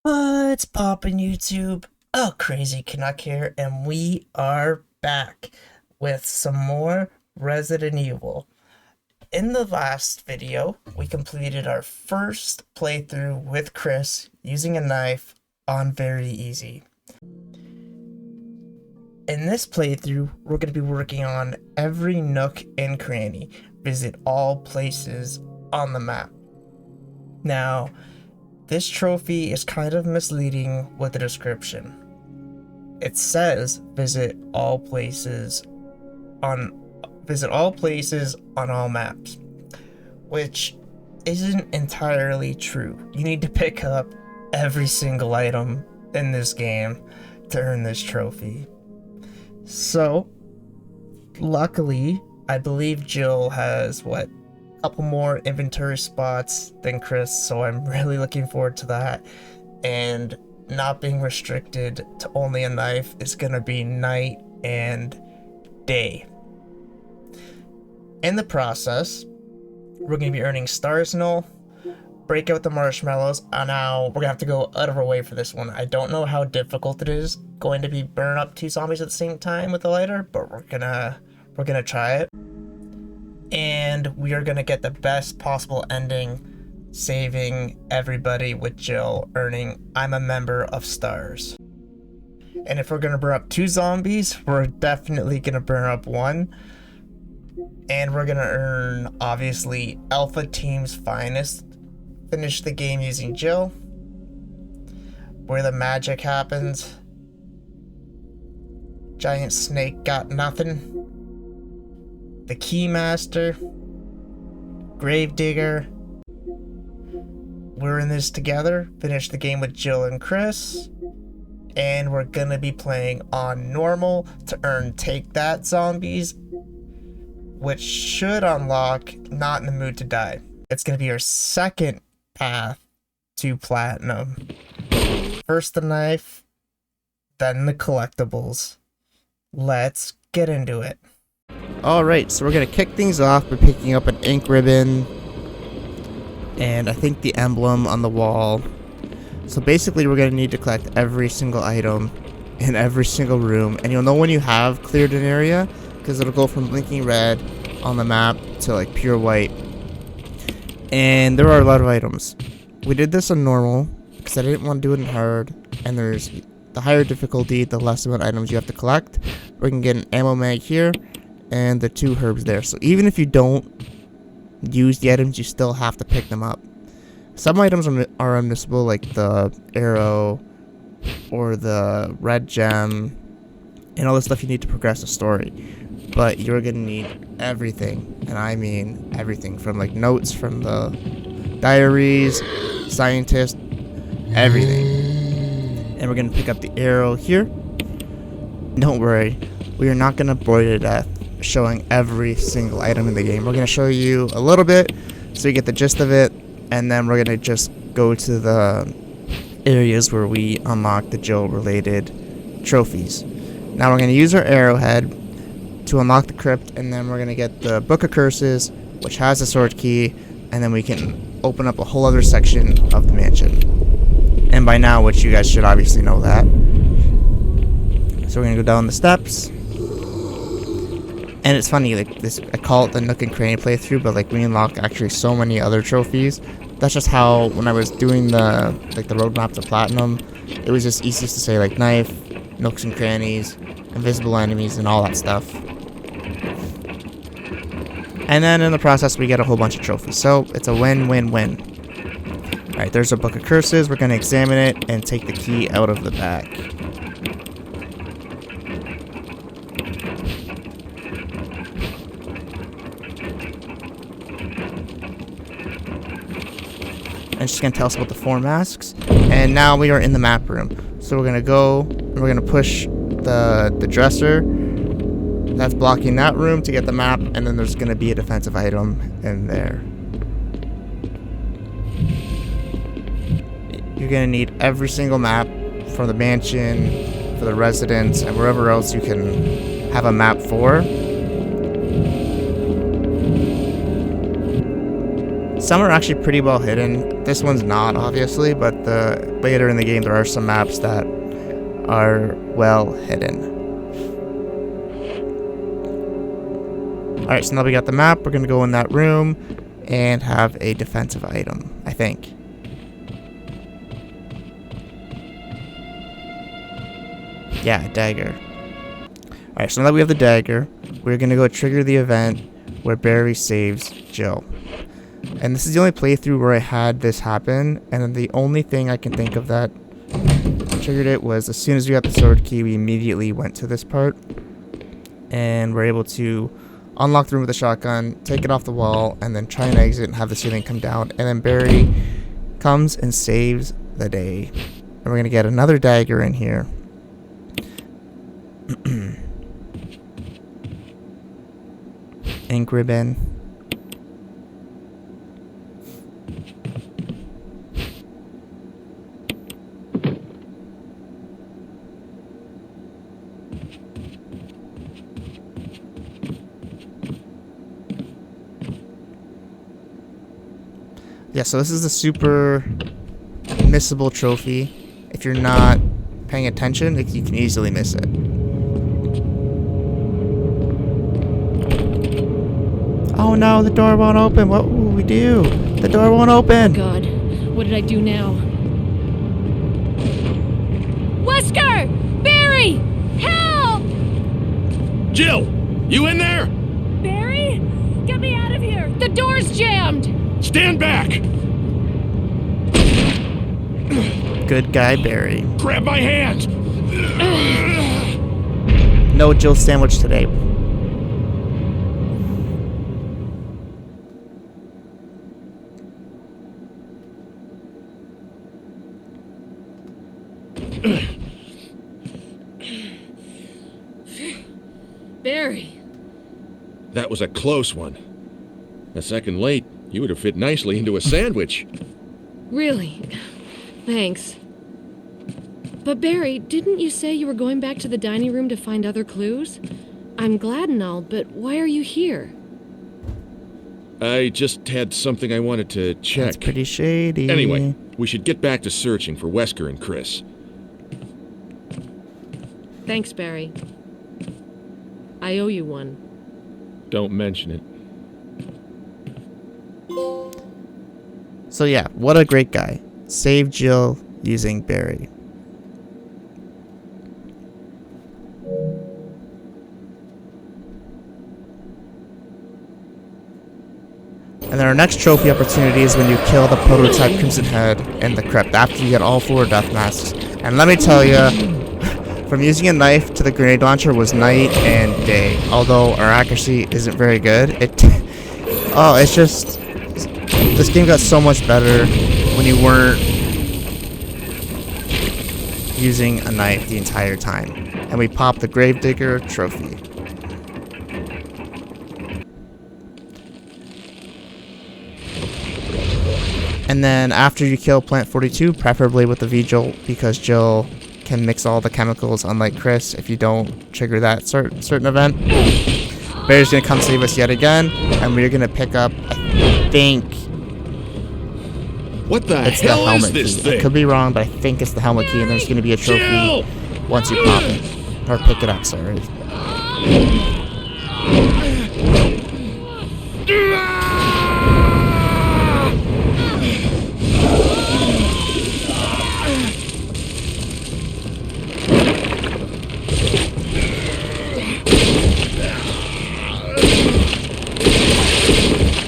What's poppin' YouTube? Oh, Crazy Canuck here, and we are back with some more Resident Evil. In the last video, we completed our first playthrough with Chris using a knife on Very Easy. In this playthrough, we're going to be working on Every Nook and Cranny. Visit all places on the map. Now, this trophy is kind of misleading with the description. It says visit all places on all maps, which isn't entirely true. You need to pick up every single item in this game to earn this trophy. So, luckily, I believe Jill has couple more inventory spots than Chris, so I'm really looking forward to that. And not being restricted to only a knife is gonna be night and day. In the process, we're gonna be earning stars and all. Break out the marshmallows. Now we're gonna have to go out of our way for this one. I don't know how difficult it is going to be burn up two zombies at the same time with a lighter, but we're gonna try it. And we are going to get the best possible ending, saving everybody with Jill earning I'm a member of stars. And if we're going to burn up two zombies, we're definitely going to burn up one. And we're going to earn, obviously, Alpha Team's finest. Finish the game using Jill, where the magic happens. Giant snake got nothing. The Keymaster, Gravedigger. We're in this together. Finish the game with Jill and Chris. And we're gonna be playing on normal to earn Take That zombies, which should unlock Not in the Mood to Die. It's gonna be our second path to platinum. First the knife, then the collectibles. Let's get into it. Alright, so we're going to kick things off by picking up an ink ribbon and I think the emblem on the wall. So basically we're going to need to collect every single item in every single room, and you'll know when you have cleared an area because it'll go from blinking red on the map to like pure white. And there are a lot of items. We did this on normal because I didn't want to do it in hard, and there's the higher difficulty, the less amount of items you have to collect. We can get an ammo mag here and the two herbs there. So even if you don't use the items, you still have to pick them up. Some items are unmissable, like the arrow or the red gem and all the stuff you need to progress the story. But you're gonna need everything, and I mean everything, from like notes from the diaries, scientists, everything. And we're gonna pick up the arrow here. Don't worry, we are not gonna bore you to death showing every single item in the game. We're going to show you a little bit so you get the gist of it, and then we're going to just go to the areas where we unlock the Jill related trophies. Now we're going to use our arrowhead to unlock the crypt, and then we're going to get the Book of Curses, which has a sword key, and then we can open up a whole other section of the mansion. And by now, which you guys should obviously know that. So we're going to go down the steps. And it's funny, like this, I call it the Nook and Cranny playthrough, but like we unlock actually so many other trophies. That's just how, when I was doing the roadmap to platinum, it was just easiest to say like knife, nooks and crannies, invisible enemies, and all that stuff. And then in the process, we get a whole bunch of trophies. So it's a win-win-win. Alright, there's our Book of Curses. We're going to examine it and take the key out of the bag. And she's going to tell us about the 4 masks. And now we are in the map room. So we're going to go, and we're going to push the dresser that's blocking that room to get the map, and then there's going to be a defensive item in there. You're going to need every single map for the mansion, for the residence, and wherever else you can have a map for. Some are actually pretty well hidden. This one's not, obviously, but later in the game there are some maps that are well hidden. Alright, so now we got the map. We're going to go in that room and have a defensive item, I think. Yeah, a dagger. Alright, so now that we have the dagger, we're going to go trigger the event where Barry saves Jill. And this is the only playthrough where I had this happen, and then the only thing I can think of that triggered it was as soon as we got the sword key, we immediately went to this part. And we're able to unlock the room with a shotgun, take it off the wall, and then try and exit and have the ceiling come down. And then Barry comes and saves the day. And we're going to get another dagger in here. Ink ribbon. Yeah, so this is a super missable trophy. If you're not paying attention, you can easily miss it. Oh no, the door won't open. What will we do? The door won't open. God, what did I do now? Wesker! Barry! Help! Jill, you in there? Barry? Get me out of here! The door's jammed! Stand back! Good guy, Barry. Grab my hand! No Jill sandwich today. Barry. That was a close one. A second late, you would have fit nicely into a sandwich. Really? Thanks. But Barry, didn't you say you were going back to the dining room to find other clues? I'm glad and all, but why are you here? I just had something I wanted to check. That's pretty shady. Anyway, we should get back to searching for Wesker and Chris. Thanks, Barry. I owe you one. Don't mention it. So yeah, what a great guy. Save Jill using Barry. And then our next trophy opportunity is when you kill the prototype Crimson Head in the crypt after you get all 4 death masks. And let me tell you, from using a knife to the grenade launcher was night and day. Although our accuracy isn't very good, it's just, this game got so much better when you weren't using a knife the entire time. And we popped the Gravedigger trophy. And then after you kill Plant 42, preferably with the V-Jolt, because Jill can mix all the chemicals, unlike Chris, if you don't trigger that certain event. Barry's gonna come save us yet again, and we're gonna pick up, I think, What the it's the hell helmet is this key. thing? I could be wrong, but I think it's the helmet key, and there's gonna be a trophy Jill! once you pop it. Or pick it up, sorry.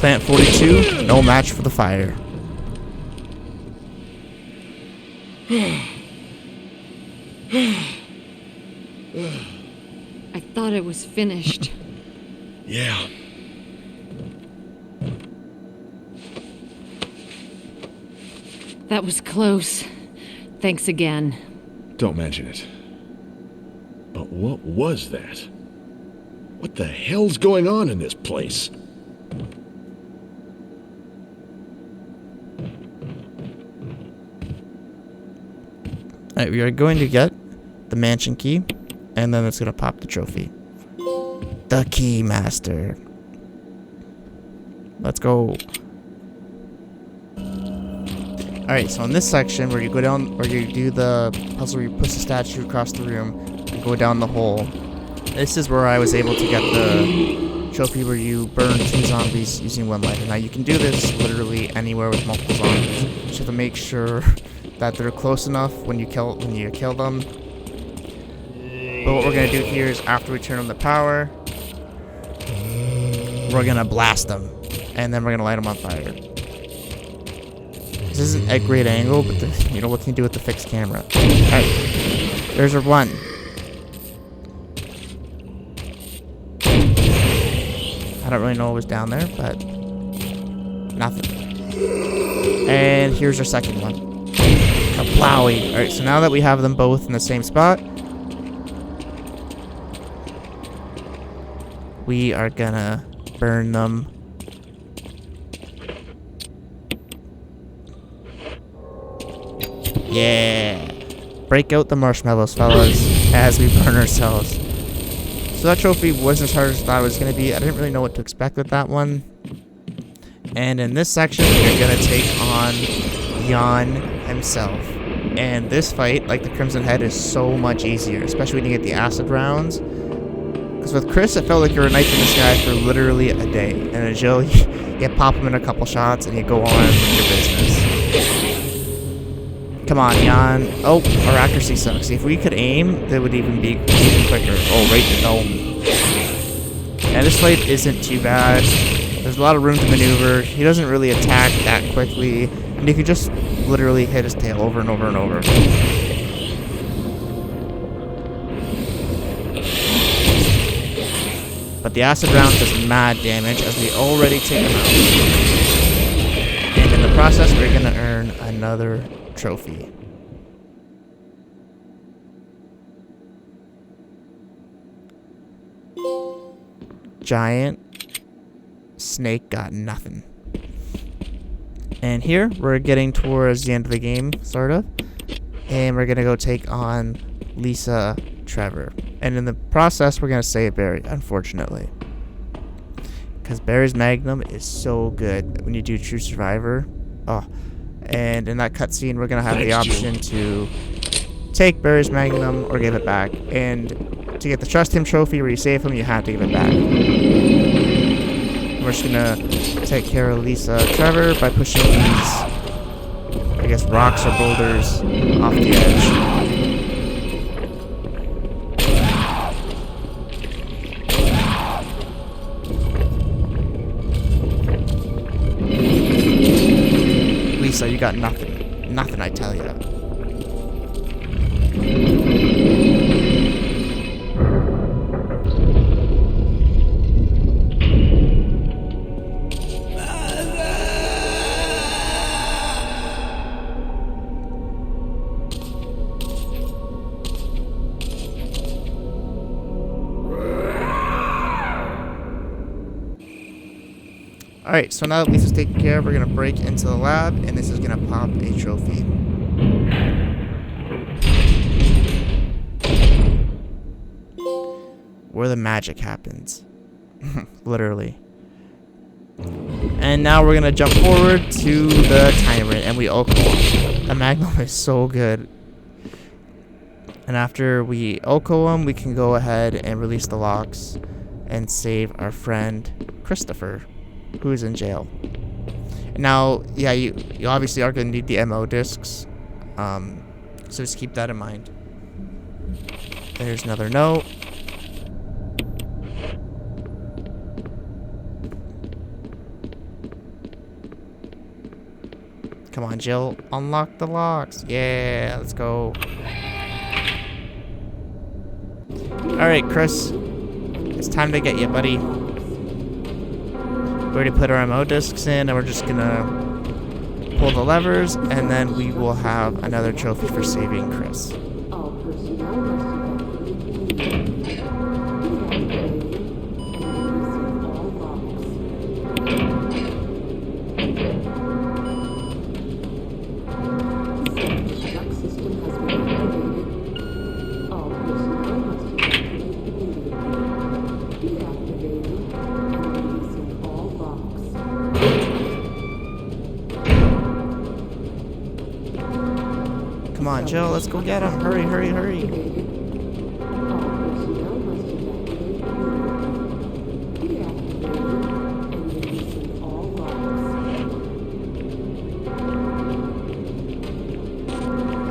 Plant 42, no match for the fire. I thought it was finished. Yeah. That was close. Thanks again. Don't mention it. But what was that? What the hell's going on in this place? Alright, we are going to get the mansion key, and then it's going to pop the trophy. The Key Master. Let's go. Alright, so in this section where you go down, or you do the puzzle where you push the statue across the room and go down the hole, this is where I was able to get the trophy where you burn 2 zombies using 1 lighter. Now you can do this literally anywhere with multiple zombies. You just have to make sure that they're close enough when you kill them. But what we're gonna do here is after we turn on the power, we're gonna blast them, and then we're gonna light them on fire. This isn't a great angle, but you know what can you do with the fixed camera? Alright, there's our one. I don't really know what was down there, but nothing. And here's our second one. Kaplowy. Alright, so now that we have them both in the same spot, we are gonna burn them. Yeah. Break out the marshmallows, fellas, as we burn ourselves. So that trophy wasn't as hard as I thought it was going to be. I didn't really know what to expect with that one. And in this section, we're going to take on Jan himself. And this fight, like the Crimson Head, is so much easier, especially when you get the acid rounds. Because with Chris, it felt like you were knifing this guy for literally a day. And in Jill, you pop him in a couple shots and you go on with your business. Come on, Jan. Oh, our accuracy sucks. If we could aim, that would even be even quicker. Oh, right in the dome. Yeah, this fight isn't too bad. There's a lot of room to maneuver. He doesn't really attack that quickly. And you can just literally hit his tail over and over and over. But the acid round does mad damage as we already take him out. And in the process, we're going to earn another trophy. Giant snake got nothing. And here we're getting towards the end of the game, sort of. And we're gonna go take on Lisa Trevor. And in the process, we're gonna save Barry, unfortunately. Because Barry's Magnum is so good when you do True Survivor. Oh. And in that cutscene, we're going to have the option to take Barry's Magnum or give it back. And to get the Trust Him trophy where you save him, you have to give it back. We're just going to take care of Lisa Trevor by pushing these, I guess, rocks or boulders off the edge. So you got nothing. Nothing, I tell you. Alright, so now that Lisa's taken care of, we're going to break into the lab, and this is going to pop a trophy. Where the magic happens. Literally. And now we're going to jump forward to the tiny room, and we Oko. The Magnum is so good. And after we Oko him, we can go ahead and release the locks and save our friend Christopher, who is in jail. Now, yeah, you obviously are going to need the MO discs, so just keep that in mind. There's another note. Come on, Jill, unlock the locks. Yeah, let's go. Alright, Chris, it's time to get you, buddy. We already put our MO discs in, and we're just gonna pull the levers, and then we will have another trophy for saving Chris. Come on, Jill, let's go get him. Hurry, hurry, hurry.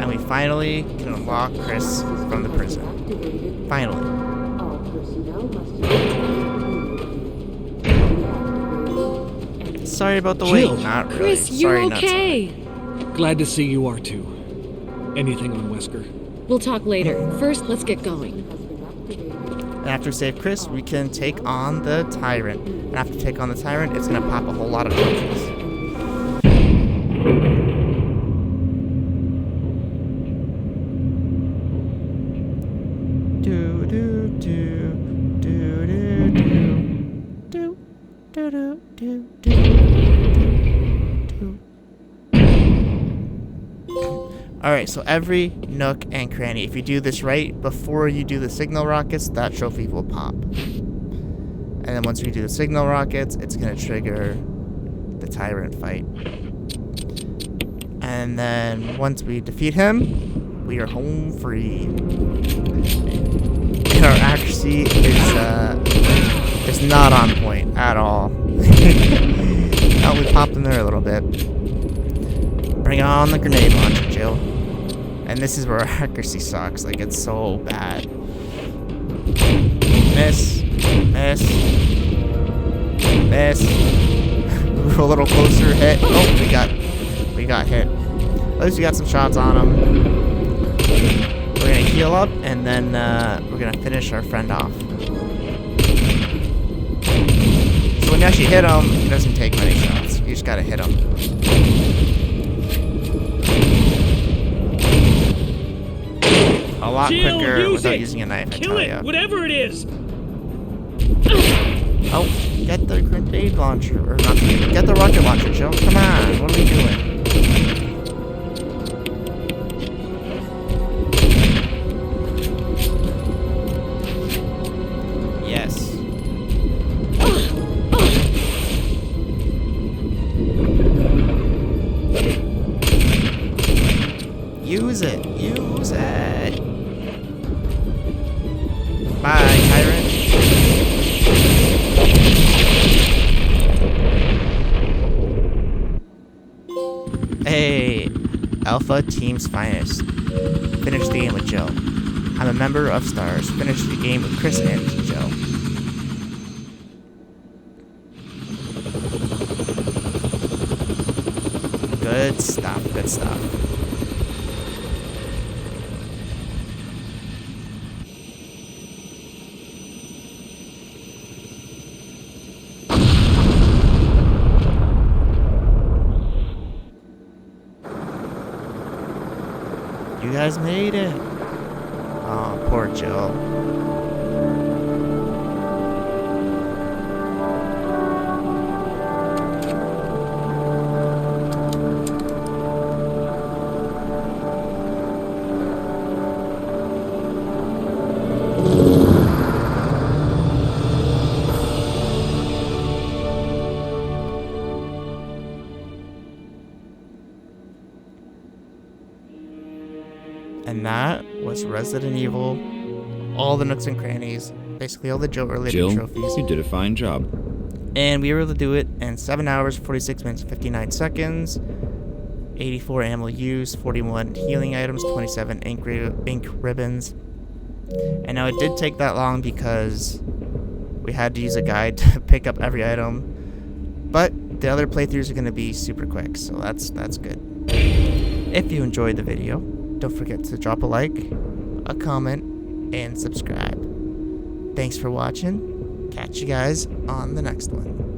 And we finally can unlock Chris from the prison. Finally. Sorry about the wait. Jill. Not really. Chris, you're Sorry, not okay. Glad to see you are too. Anything on Wesker? We'll talk later. First, let's get going. And after we save Chris, we can take on the Tyrant. And after we take on the Tyrant, it's gonna pop a whole lot of trophies. Do do do do do do do do do do do. Alright, so every nook and cranny. If you do this right before you do the signal rockets, that trophy will pop. And then once we do the signal rockets, it's going to trigger the Tyrant fight. And then once we defeat him, we are home free. And our accuracy is not on point at all. Oh, we popped in there a little bit. Bring on the grenade launcher, Jill. And this is where our accuracy sucks. Like, it's so bad. Miss. Miss. Miss. Move a little closer. Hit. Oh, we got hit. At least we got some shots on him. We're gonna heal up, and then we're gonna finish our friend off. So when you actually hit him, it doesn't take many shots. You just gotta hit him. A lot quicker without using a knife, I tell ya. Whatever it is. Oh, get the grenade launcher, or not, get the rocket launcher, Jill. Come on, what are we doing? Yes. Use it, use it. Bye, Tyrant. Hey, Alpha Team's finest. Finish the game with Joe. I'm a member of Stars. Finish the game with Chris and Joe. Good stuff, good stuff. You guys made it. Oh, poor Jill. And that was Resident Evil, all the nooks and crannies, basically all the Joe-related trophies. You did a fine job. And we were able to do it in 7 hours, 46 minutes, 59 seconds, 84 ammo use, 41 healing items, 27 ink ribbons. And now it did take that long because we had to use a guide to pick up every item. But the other playthroughs are going to be super quick, so that's good. If you enjoyed the video, don't forget to drop a like, a comment, and subscribe. Thanks for watching. Catch you guys on the next one.